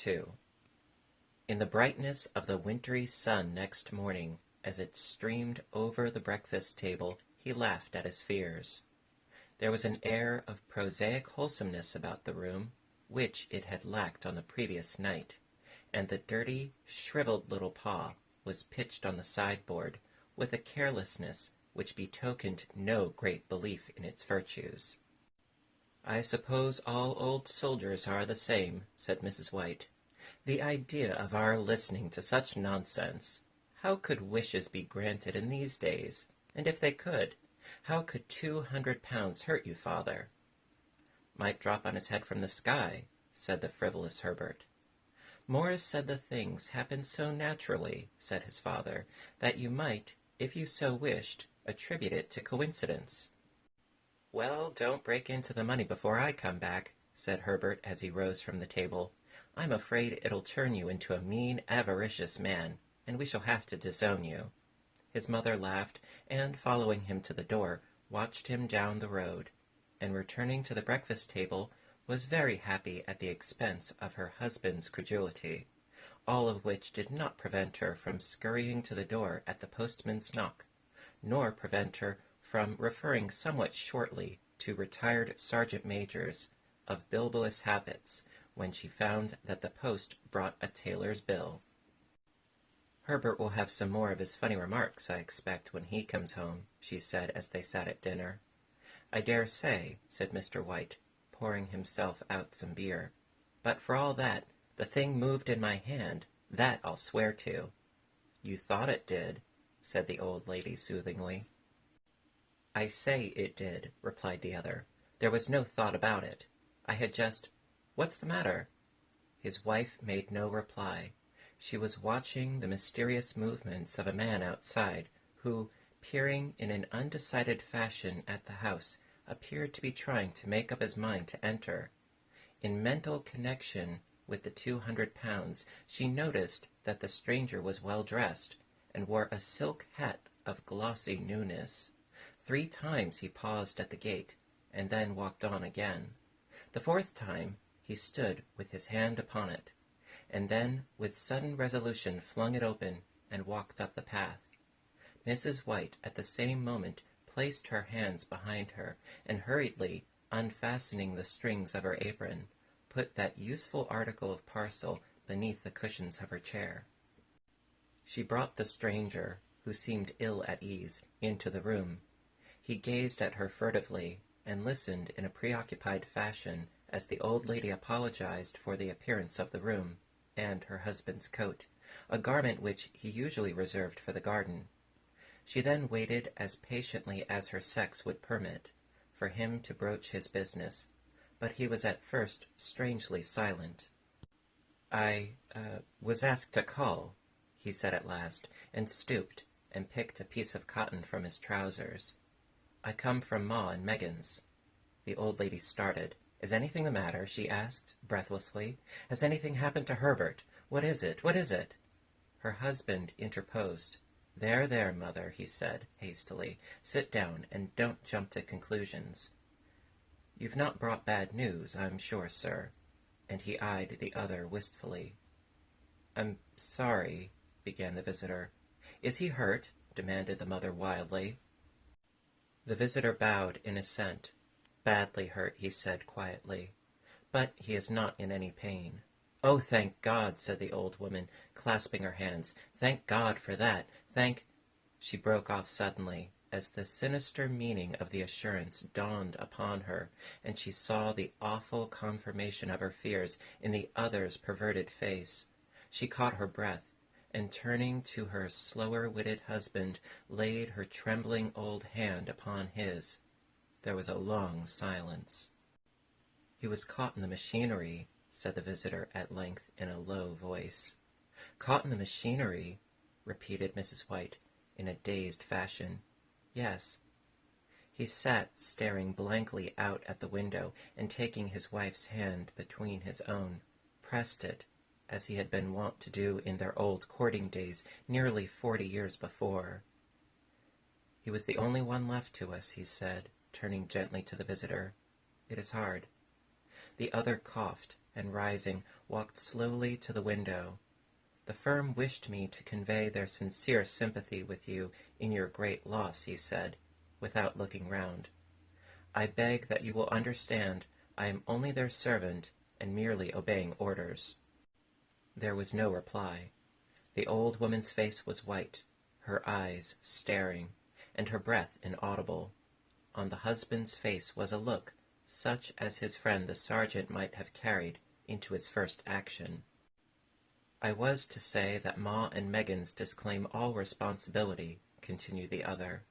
2. In the brightness of the wintry sun next morning, as it streamed over the breakfast table, he laughed at his fears. There was an air of prosaic wholesomeness about the room, which it had lacked on the previous night, and the dirty, shriveled little paw was pitched on the sideboard with a carelessness which betokened no great belief in its virtues. "I suppose all old soldiers are the same," said Mrs. White. "The idea of our listening to such nonsense! How could wishes be granted in these days? And if they could, how could £200 hurt you, father?" "Might drop on his head from the sky," said the frivolous Herbert. "Morris said the things happened so naturally," said his father, "that you might, if you so wished, attribute it to coincidence." "Well, don't break into the money before I come back," said Herbert as he rose from the table. "I'm afraid it'll turn you into a mean, avaricious man, and we shall have to disown you." His mother laughed, and, following him to the door, watched him down the road, and returning to the breakfast table, was very happy at the expense of her husband's credulity, all of which did not prevent her from scurrying to the door at the postman's knock, nor prevent her from referring somewhat shortly to retired sergeant-majors of bilbous habits when she found that the post brought a tailor's bill. "Herbert will have some more of his funny remarks, I expect, when he comes home," she said as they sat at dinner. "I dare say," said Mr. White, pouring himself out some beer. "But for all that, the thing moved in my hand, that I'll swear to." "You thought it did," said the old lady soothingly. "I say it did," replied the other. "There was no thought about it. I had just— What's the matter?" His wife made no reply. She was watching the mysterious movements of a man outside, who, peering in an undecided fashion at the house, appeared to be trying to make up his mind to enter. In mental connection with the £200, she noticed that the stranger was well dressed, and wore a silk hat of glossy newness. 3 times he paused at the gate, and then walked on again. The 4th time he stood with his hand upon it, and then with sudden resolution flung it open and walked up the path. Mrs. White at the same moment placed her hands behind her, and hurriedly unfastening the strings of her apron, put that useful article of parcel beneath the cushions of her chair. She brought the stranger, who seemed ill at ease, into the room. He gazed at her furtively, and listened in a preoccupied fashion as the old lady apologized for the appearance of the room and her husband's coat, a garment which he usually reserved for the garden. She then waited as patiently as her sex would permit, for him to broach his business, but he was at first strangely silent. "I was asked to call," he said at last, and stooped and picked a piece of cotton from his trousers. "I come from Ma and Megan's." The old lady started. "Is anything the matter?" she asked, breathlessly. "Has anything happened to Herbert? What is it? What is it?" Her husband interposed. "There, there, mother," he said, hastily. "Sit down, and don't jump to conclusions. You've not brought bad news, I'm sure, sir." And he eyed the other wistfully. "I'm sorry," began the visitor. "Is he hurt?" demanded the mother wildly. The visitor bowed in assent. "Badly hurt," he said quietly, "but he is not in any pain." "Oh, thank God," said the old woman, clasping her hands. "Thank God for that. Thank—" She broke off suddenly, as the sinister meaning of the assurance dawned upon her, and she saw the awful confirmation of her fears in the other's perverted face. She caught her breath, and turning to her slower-witted husband, laid her trembling old hand upon his. There was a long silence. "He was caught in the machinery," said the visitor at length in a low voice. "Caught in the machinery," repeated Mrs. White in a dazed fashion. "Yes." He sat staring blankly out at the window, and taking his wife's hand between his own, pressed it, as he had been wont to do in their old courting days nearly 40 years before. "He was the only one left to us," he said, turning gently to the visitor. "It is hard." The other coughed, and rising, walked slowly to the window. The firm wished me to convey their sincere sympathy with you in your great loss, he said, without looking round. I beg that you will understand I am only their servant and merely obeying orders. There was no reply. The old woman's face was white, her eyes staring, and her breath inaudible. On the husband's face was a look such as his friend the sergeant might have carried into his first action. I was to say that Ma and Meggins disclaim all responsibility, continued the other.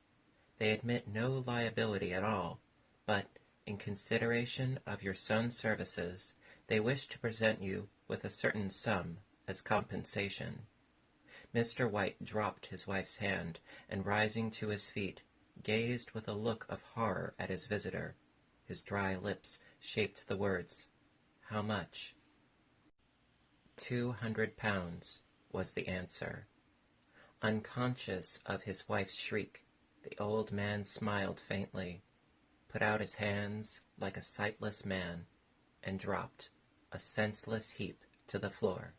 They admit no liability at all, but, in consideration of your son's services, they wish to present you with a certain sum as compensation. Mr. White dropped his wife's hand, and rising to his feet, gazed with a look of horror at his visitor. His dry lips shaped the words, "How much?" £200, was the answer. Unconscious of his wife's shriek, the old man smiled faintly, put out his hands like a sightless man, and dropped, a senseless heap, to the floor.